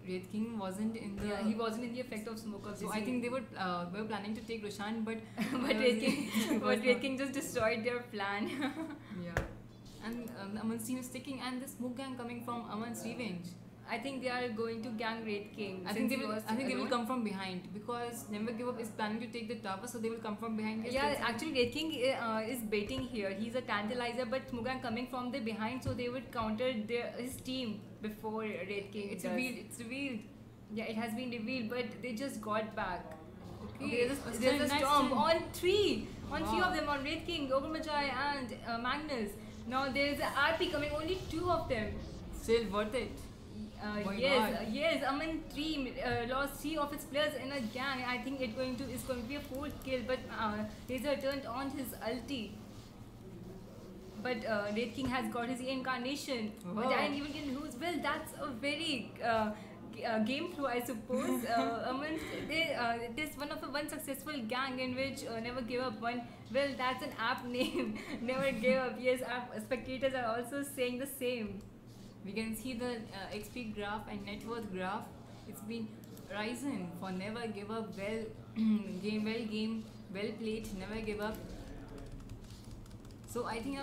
Wraith King wasn't in the. Yeah, he wasn't in the effect of Smoke of So I think they were planning to take Roshan, but but Wraith King just destroyed their plan. Yeah, and Aman's team is sticking, and the smoke gang coming from Aman's revenge. I think they are going to gang Wraith King. I think they will come from behind because Never Give Up is planning to take the tower, so they will come from behind. Yeah, actually Wraith King is baiting here. He's a tantalizer, but Smogang coming from the behind, so they would counter his team before Wraith King. It's revealed. It's revealed. Yeah, it has been revealed, but they just got back. Okay, there's a storm on three Wow. of them, on Wraith King, Ogre Magi and Magnus. Now there's a RP coming, only 2 of them. Still worth it. Yes. Aman 3 lost 3 of its players in a gang. I think it's going to be a 4th kill, but Razor turned on his ulti. But Wraith King has got his incarnation. Wow. But I didn't even get who's. Well, that's a very game through, I suppose. Aman, this one successful gang in which Never Give Up won. Well, that's an app name. Never Give Up. Yes, spectators are also saying the same. We can see the XP graph and net worth graph. It's been rising for Never Give Up. Well played. Never Give Up. So I think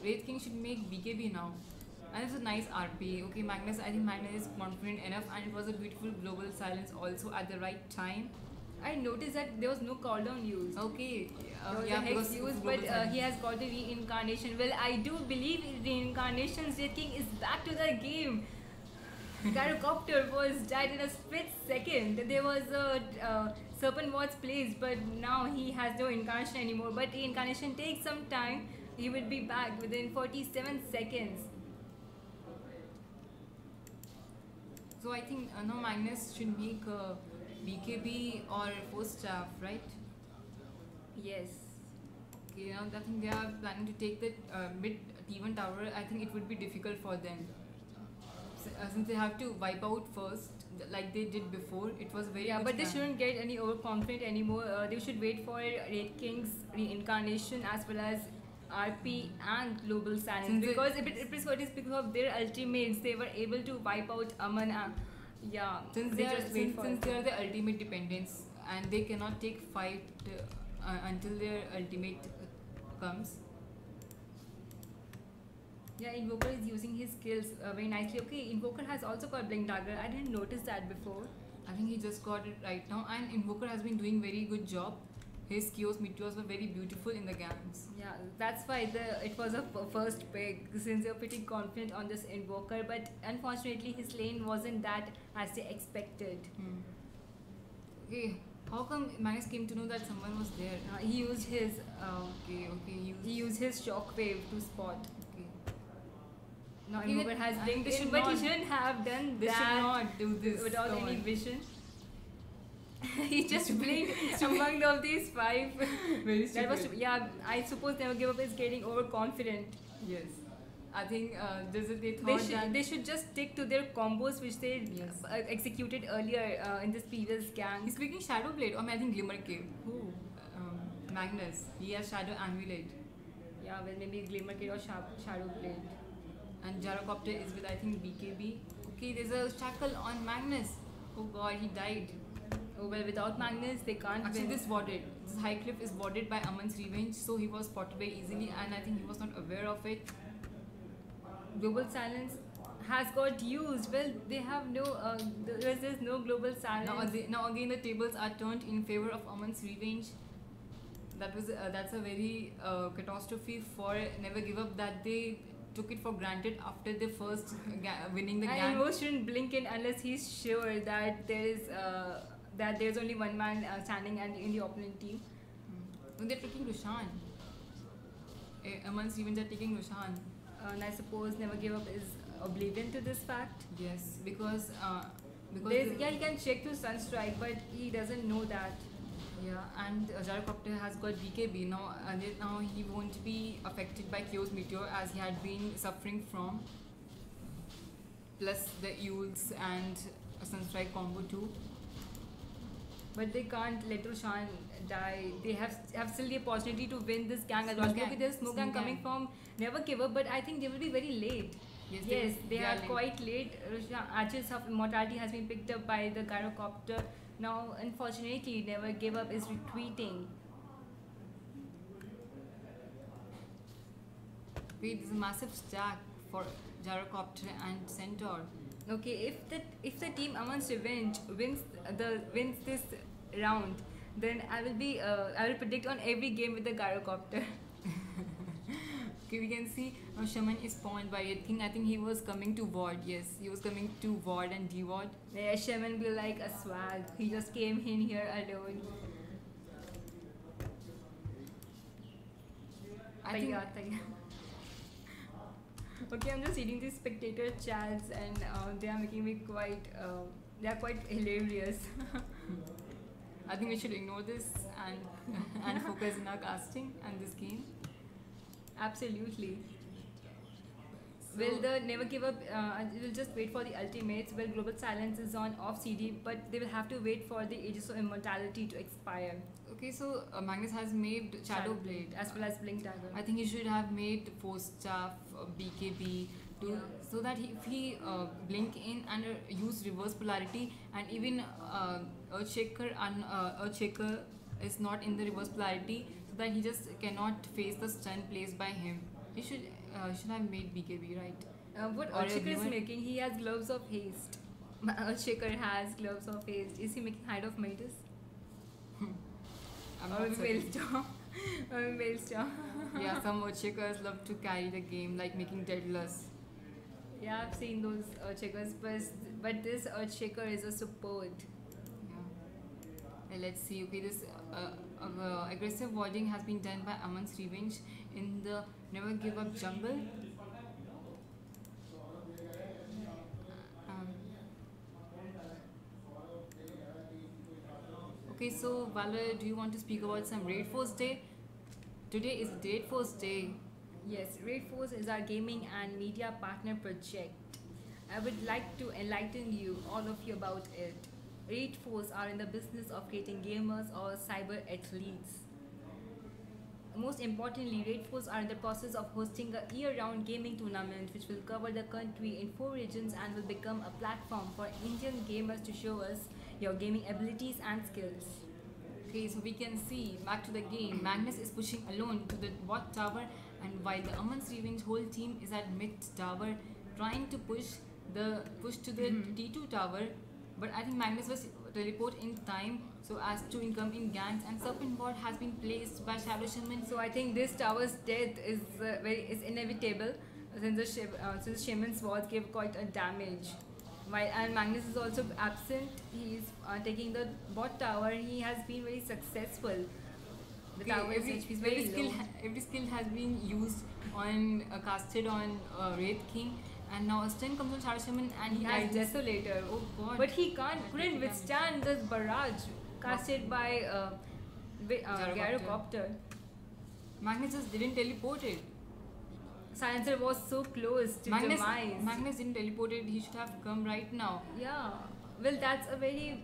Wraith King should make BKB now. And it's a nice RP. Okay, Magnus. I think Magnus is confident enough, and it was a beautiful global silence also at the right time. I noticed that there was no cooldown used. Okay, Yeah, Hex used, but he has got the reincarnation. Well, I do believe reincarnations. Wraith King is back to the game. Gyrocopter was died in a split second. There was a Serpent Watch placed, but now he has no incarnation anymore. But reincarnation takes some time. He will be back within 47 seconds. So I think now Magnus should make BKB or Force Staff, right? Yes. Okay, now I think they are planning to take the mid T1 tower. I think it would be difficult for them. Since they have to wipe out first, like they did before. It was very But they plan. shouldn't get any overconfident anymore. They should wait for Wraith King's reincarnation as well as RP and global silence, because it is because of their ultimates they were able to wipe out Aman. Since they are the ultimate dependents and they cannot take fight until their ultimate comes. Yeah, Invoker is using his skills very nicely. Okay, Invoker has also got Blink Dagger. I didn't notice that before. I think he just got it right now, and Invoker has been doing very good job. His Chaos Meteors were very beautiful in the games. Yeah, that's why it was a first pick, since they're pretty confident on this Invoker, but unfortunately his lane wasn't that as they expected. Okay, how come Magnus came to know that someone was there? He used his he used his shockwave to spot. Okay. Now Invoker has blinked in, should but not, he shouldn't have done they that. should not do this without any on. vision. He just blinked among of these 5. Very stupid. That was I suppose Never Give Up is getting overconfident. Yes. I think they thought they should just stick to their combos which they executed earlier in this previous gang. He's speaking Shadow Blade, or I think Glimmer Cave. Who? Magnus. He has Shadow Amulet. Yeah, well maybe Glimmer Kid or Shadow Blade. And Gyrocopter is with I think BKB. Okay, there's a shackle on Magnus. Oh god, he died. Oh well, without Magnus they can't Actually, win. this high cliff is warded by Aman's Revenge, so he was spotted very easily, and I think he was not aware of it. Global silence has got used. Well, they have no. There's no global silence. Now again the tables are turned in favor of Aman's Revenge. That's a very catastrophe for Never Give Up, that they took it for granted after the first winning the game. And Invo shouldn't blink in unless he's sure that there's only one man standing and in the opponent team. They're taking Roshan. Aman's Revenge are taking Roshan. And I suppose Never Give Up is oblivion to this fact. Yes, because he can check through Sunstrike, but he doesn't know that. Yeah, and Gyrocopter has got BKB now, and now he won't be affected by Chaos Meteor as he had been suffering from. Plus the Yules and a Sunstrike combo too. But they can't let Roshan die. They have still the opportunity to win this gang. Okay, there's Smoke Gang coming from Never Give Up, but I think they will be very late. Yes, Yes, they they are are linked. quite late. Ashes of Immortality has been picked up by the Gyrocopter. Now, unfortunately, Never Give Up is retreating. Wait, there's a massive stack for Gyrocopter and Centaur. Okay, if the team Amon's Revenge wins this round, then I will predict on every game with the Gyrocopter. Okay, we can see Shaman is spawned by a thing. I think he was coming to Ward. Yes, he was coming to Ward and D-Ward. Yeah, Shaman will like a swag. He just came in here alone. I think Taya. Okay, I'm just reading these spectator chats and they are making me quite. They are quite hilarious. I think we should ignore this and and focus in our casting and this game. Absolutely. So, Will the Never Give Up? Will just wait for the ultimates. Well, Global Silence is on off CD, but they will have to wait for the Aegis of Immortality to expire. okay, so Magnus has made Shadow Blade as well as Blink Dagger. I think he should have made Force Staff, BKB, to Yeah. so that if he blink in and use reverse polarity, and even Earthshaker is not in the reverse polarity, so that he just cannot face the stun placed by him. He should have made BKB, right? What Or Earthshaker is everyone- making, he has Gloves of Haste. Earthshaker has Gloves of Haste. Is he making Hide of Midas? I'm Or not maybe certain. Maelstrom? Or maybe Maelstrom. Yeah, some Earthshakers love to carry the game, like making Daedalus. Yeah, I've seen those Earthshakers, but this Earthshaker is a support. Yeah. Let's see. Okay, this aggressive warding has been done by Amon's Revenge in the Never Give Up jungle. Um, okay, so Valor, do you want to speak about some Raid Force Day? Today is Raid Force Day. Yes, Raid Force is our gaming and media partner project. I would like to enlighten you, all of you, about it. Raid Force are in the business of creating gamers or cyber athletes. Most importantly, Raid Force are in the process of hosting a year-round gaming tournament which will cover the country in 4 regions and will become a platform for Indian gamers to show us your gaming abilities and skills. Okay, so we can see back to the game. Magnus is pushing alone to the bot tower, and while the Amon's Revenge whole team is at mid tower trying to push to the T2 tower, but I think Magnus was teleport in time so as to income in ganks, and Serpent Ward has been placed by Shadow Shaman. So I think this tower's death is inevitable since the Shaman's Ward gave quite a damage. And Magnus is also absent. He is taking the bot tower. He has been very successful. The Okay, tower's HP is very low. every skill has been used on casted on Wraith King, and now a stun comes on Shadow Shaman, and He has dies. Desolator. Oh god! But he couldn't withstand this barrage casted by Gyrocopter. Magnus just didn't teleport it. Silencer was so close to demise. Magnus didn't teleport it. He should have come right now. Yeah, well, that's a very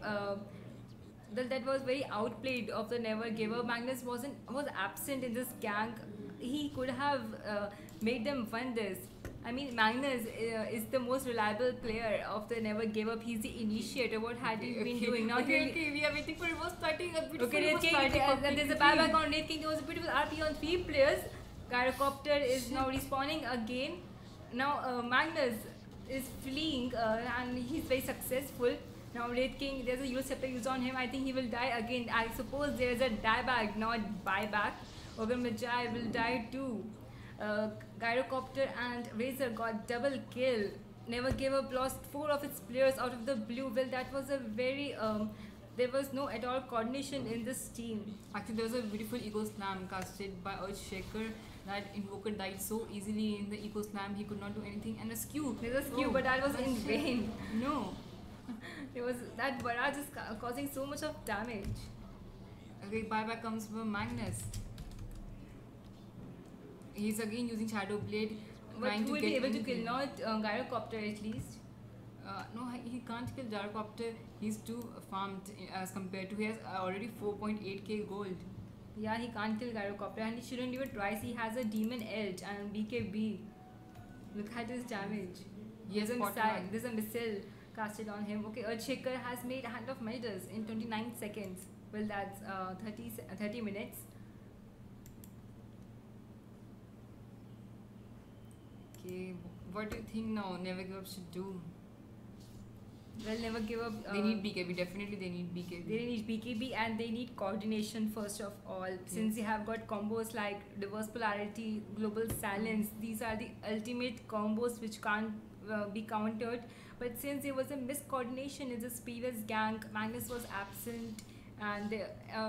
that was very outplayed of the Never Give Up. Magnus was absent in this gank. He could have made them win this. I mean, Magnus is the most reliable player of the Never Give Up. He's the initiator. What had he been doing? Now Okay, we are waiting for reverse starting. A beautiful Okay, Red reverse King, starting for there's a King. buyback on Red King. There was a beautiful RP on 3 players. Gyrocopter is now respawning again. Now Magnus is fleeing and he's very successful. Now Red King, there's a Euro Scepter used on him. I think he will die again. I suppose there's a dieback, not buyback. Ogre Magi will die too. Gyrocopter and Razor got double kill. Never Give Up lost 4 of its players out of the blue. Well, that was a very there was no at all coordination in this team. Actually, there was a beautiful Eco Slam casted by Earthshaker. That Invoker died so easily in the Eco Slam, he could not do anything. And a skew. There's a skew, Oh, but that was in shit. vain. No. It was that barrage is causing so much of damage. Okay, buyback comes from Magnus. He's again using Shadow Blade. But trying who to will get be able to anything. kill? Not Gyrocopter at least. No, he can't kill Gyrocopter. He's too farmed as compared to. He has already 4.8k gold. Yeah, he can't kill Gyrocopter and he shouldn't do it twice. He has a Demon Edge and BKB. Look at his damage. Yes, There's a missile casted on him. Okay, Earthshaker has made Hand of Midas in 29 seconds. Well, that's 30 minutes. Okay, what do you think now Never Give Up should do? Well, Never Give Up. They need BKB, definitely they need BKB. They need BKB and they need coordination first of all. Since they have got combos like Reverse Polarity, Global Silence, these are the ultimate combos which can't be countered. But since there was a miscoordination in this previous gank, Magnus was absent and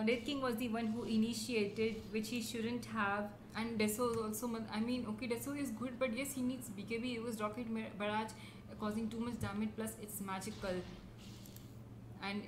Red King was the one who initiated, which he shouldn't have. And Deso is also, I mean, okay, Deso is good, but yes, he needs BKB. It was Rocket Barrage causing too much damage, plus it's magical. And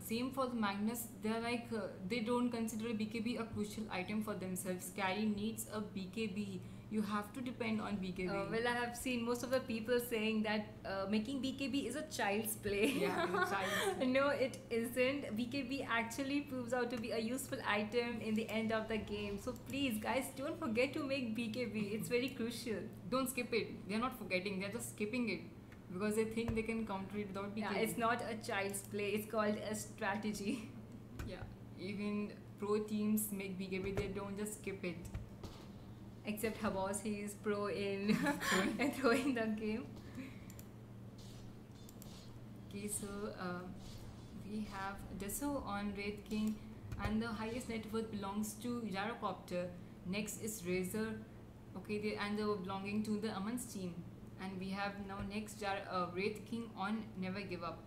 same for the Magnus, they're like, they don't consider BKB a crucial item for themselves. Carry needs a BKB. You have to depend on BKB. Well, I have seen most of the people saying that making BKB is a child's play. Yeah, it's child's play. No, it isn't. BKB actually proves out to be a useful item in the end of the game. So please, guys, don't forget to make BKB. It's very crucial. Don't skip it. They're not forgetting. They're just skipping it because they think they can counter it without BKB. Yeah, it's not a child's play. It's called a strategy. Yeah, even pro teams make BKB. They don't just skip it. Except Habos, he is pro in throwing the game. Okay, so we have Deso on Wraith King, and the highest net worth belongs to Gyrocopter. Next is Razor, okay, and they're belonging to the Aman's team. And we have now next Wraith King on Never Give Up.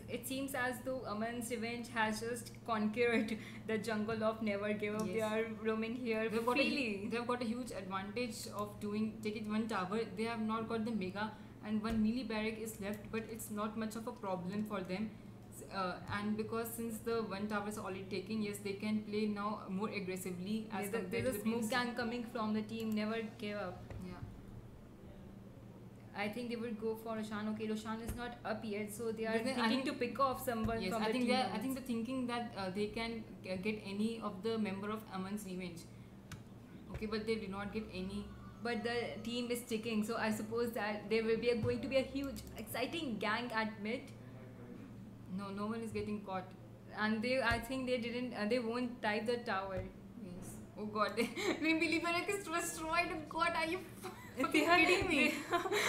It seems as though Aman's Revenge has just conquered the jungle of Never Give Up. Yes. They are roaming here freely. They've got a huge advantage of taking one tower. They have not got the Mega, and one melee barrack is left, but it's not much of a problem for them. And because since the one tower is already taken, yes, they can play now more aggressively as compared to There's the a smoke previous. gang coming from the team Never Give Up. Yeah. I think they would go for Roshan. Okay, Roshan is not up yet, so they are But then I thinking think- to pick off someone Yes, from I the think team. I think they're thinking that they can get any of the member of Aman's Revenge. Okay, but they did not get any. But the team is sticking, so I suppose that there will be going to be a huge, exciting gang at mid. No one is getting caught. And I think they won't dive the tower. Yes. Oh God, Green Billy Barrack is destroyed. Oh God, are you They are kidding me?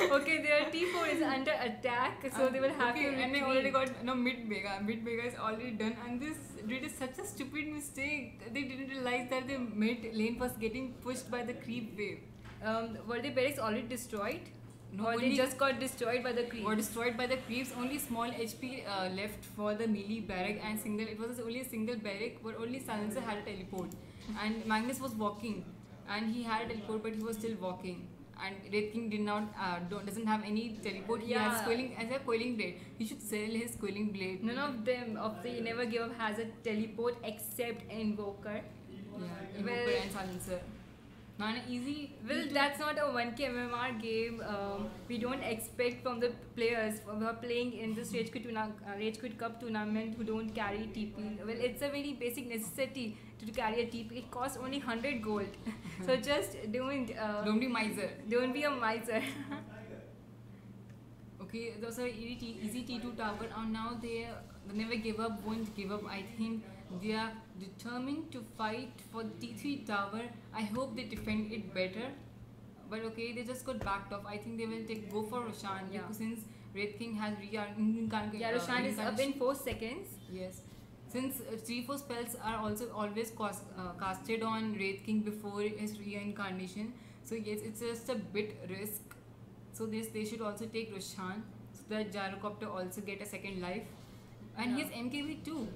Okay, their T4 is under attack, so they will have okay, to retreat. and they already got mid mega. Mid mega is already done, and this did such a stupid mistake. They didn't realize that the mid lane was getting pushed by the creep wave. Were the barracks already destroyed? No, or they only- just got destroyed by the creep? Were destroyed by the creeps. Only small HP left for the melee barrack and single. It was only a single barrack, but only Silencer had a teleport, and Magnus was walking, and he had a teleport, but he was still walking. And Red King doesn't have any teleport. He has a coiling blade. He should sell his coiling blade. None of them of the Never Give Up has a teleport except Invoker. Yeah, Invoker Well- and Silencer. Now an easy. Well, that's not a 1k MMR game. We don't expect from the players who are playing in this Rage Quit Cup tournament who don't carry TP. Well, it's a very basic necessity to carry a TP. It costs only 100 gold. So just Don't be miser. don't be a miser. Okay, those are easy T2 tower, and now they never give up, won't give up. I think they are determined to fight for the T3 tower. I hope they defend it better. But okay, they just got backed off. I think they will go for Roshan. Yeah. Since Red King has reincarnated. Yeah, Roshan is up in 4 seconds. Yes. Since 3-4 spells are also always casted on Wraith King before his reincarnation. So yes, it's just a bit risk. So they should also take Roshan so that Gyrocopter also get a second life. And he has MKB too.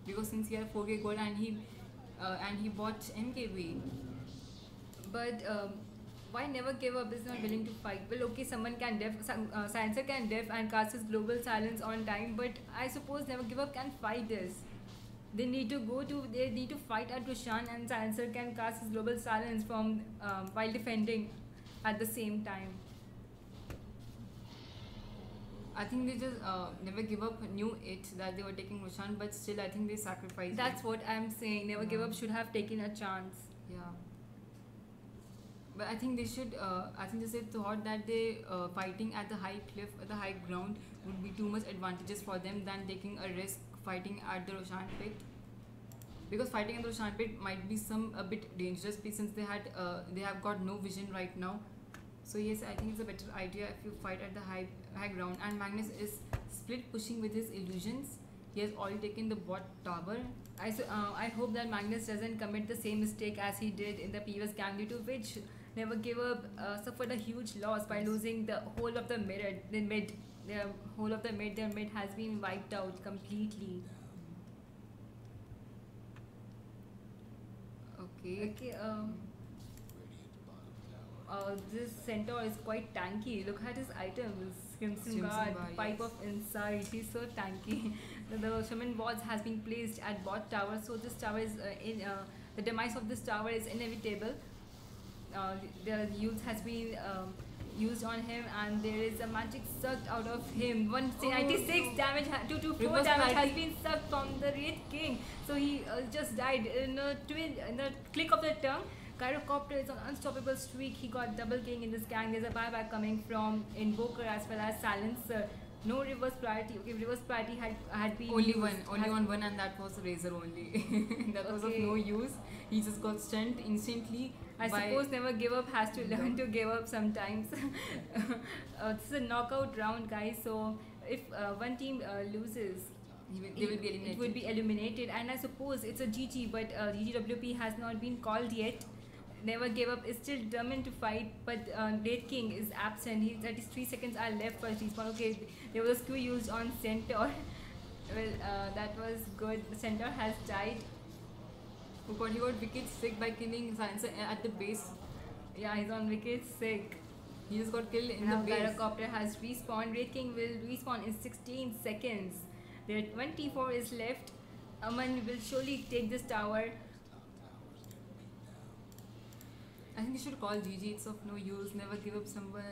Because since he has 4k gold and he bought MKB. But why Never Give Up is not willing to fight? Well, okay, someone can Silencer can def and cast his Global Silence on time, but I suppose Never Give Up can fight this. They need to fight at Roshan, and Silencer can cast his Global Silence from while defending at the same time. I think they just Never Give Up knew it that they were taking Roshan, but still I think they sacrificed That's it. what I'm saying. Never Give Up should have taken a chance. Yeah. But I think they should. I think they said thought that they fighting at the high cliff, at the high ground, would be too much advantages for them than taking a risk fighting at the Roshan pit. Because fighting at the Roshan pit might be some a bit dangerous, since they have got no vision right now. So yes, I think it's a better idea if you fight at the high ground. And Magnus is split pushing with his illusions. He has already taken the bot tower. I hope that Magnus doesn't commit the same mistake as he did in the previous game, due to which Never Give Up suffered a huge loss by losing the whole of the mid. The whole of the mid, their mid has been wiped out completely. Okay. Okay. This centaur is quite tanky. Look at his items. Crimson Guard, Pipe of Insight. He's so tanky. The Shaman bots has been placed at bot tower, so this tower is the demise of this tower is inevitable. The use has been used on him, and there is a magic sucked out of him. 196 damage, 224 damage has been sucked from the Wraith King. So he just died in a click of the tongue. Gyrocopter is on unstoppable streak. He got double king in this gang. There's a buyback coming from Invoker as well as Silencer. No reverse priority. Okay, reverse priority had been only used. only on one, and that was Razor only. That was of no use. He just got stunned instantly. I suppose Never Give Up has to learn to give up sometimes. This is a knockout round, guys. So if one team loses, they will be eliminated. It would be eliminated, and I suppose it's a GG, but GGWP has not been called yet. Never Give Up is still determined to fight, but Wraith King is absent. 33 seconds are left for respawn. Okay, there was a skew used on Centaur. Well, that was good. The Centaur has died. Oh god, he got wicked sick by killing Silencer at the base. Yeah, he's on wicked sick. He just got killed in now the base. Gyrocopter has respawned. Wraith King will respawn in 16 seconds. There are 24 is left. Aman will surely take this tower. I think they should call GG. It's of no use. Never give up someone.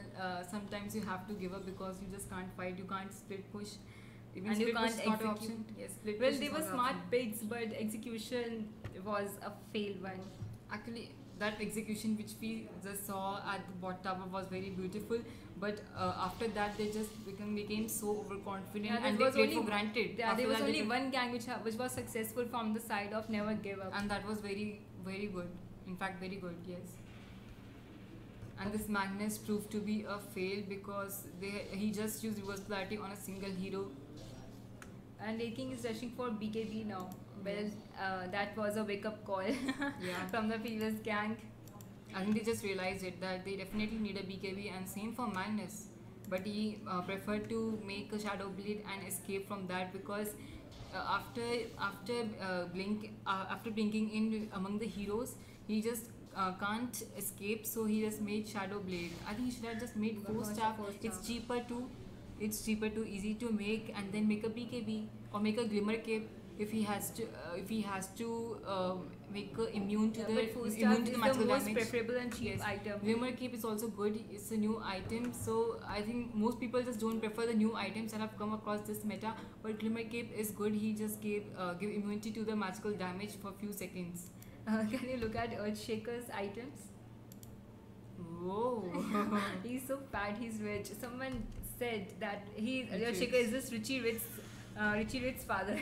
Sometimes you have to give up because you just can't fight. You can't split push. Even and you can't execute. Yes, split well, push they were smart picks, but execution was a failed one. Actually, that execution which we just saw at the bot tower was very beautiful. But after that, they just became so overconfident and they played for granted. Yeah, there was only one gang which was successful from the side of Never Give Up, and that was very, very good. In fact, very good. Yes. And this Magnus proved to be a fail because he just used reverse polarity on a single hero. And Wraith King is rushing for BKB now. Well, that was a wake-up call from the previous gang. I think they just realized it, that they definitely need a BKB, and same for Magnus. But he preferred to make a Shadow Blade and escape from that because after blinking in among the heroes, he just can't escape, so he just made Shadow Blade. I think he should have just made Force Staff. It's cheaper too. It's cheaper too, easy to make, and then make a BKB or make a Glimmer Cape if he has to make a immune to the magical damage. Most preferable and cheap item. Glimmer Cape is also good. It's a new item, so I think most people just don't prefer the new items that have come across this meta. But Glimmer Cape is good. He just give immunity to the magical damage for a few seconds. Can you look at Earthshaker's items? Whoa! He's so fat, he's rich. Someone said that Earthshaker is this Richie Ritz's father.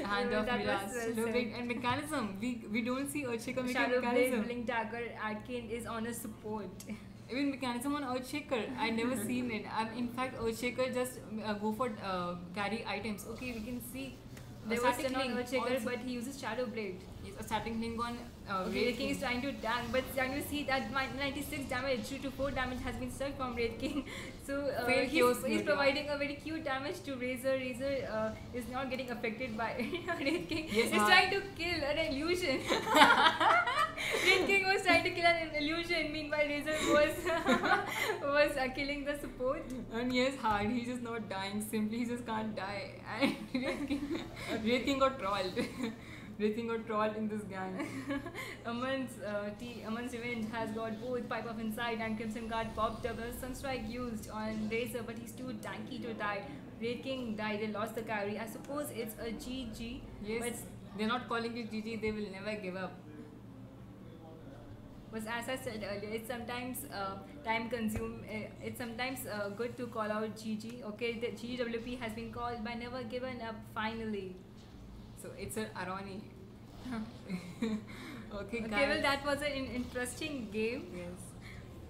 Hand of Miraz. And mechanism. We don't see Earthshaker making Shadow mechanism. Blade, Blink Dagger, Atkin is on a support. Even mechanism on Earthshaker, I never seen it. In fact, Earthshaker just go for carry items. Okay, we can see. There was an on Earthshaker, but he uses Shadow Blade. Yes, a starting link on Wraith King is trying to tank, but trying to see that 96 damage, 2 to 4 damage has been stuck from Wraith King. So he's providing a very cute damage to Razor. Razor is not getting affected by Wraith King. Yes, he's trying to kill an illusion. Wraith King was trying to kill an illusion, meanwhile Razor was killing the support. And yes, hard. He's just not dying. Simply, he just can't die. And Wraith King got trolled. Wraith King got trolled in this gang. Aman's Revenge has got both Pipe of Insight and Crimson Guard popped up. Sunstrike used on Razor, but he's too tanky to die. Wraith King died, they lost the carry. I suppose it's a GG. Yes, they're not calling it GG, they will never give up. But as I said earlier, it's sometimes time consume. It's sometimes good to call out Gigi. Okay, the GWP has been called, but never given up. Finally. So it's an irony. Okay, Okay, guys. well that was an interesting game. Yes.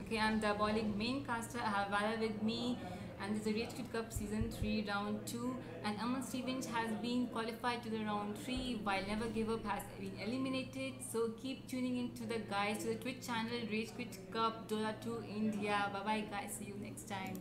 Okay, I'm Diabolic main caster. I have Vala with me, and this is the Rage Quit Cup Season 3 Round 2. And Aman Stevens has been qualified to the Round 3, while Never Give Up has been eliminated. So keep tuning in to the guys to the Twitch channel Rage Quit Cup Dota 2 India. Bye bye, guys. See you next time.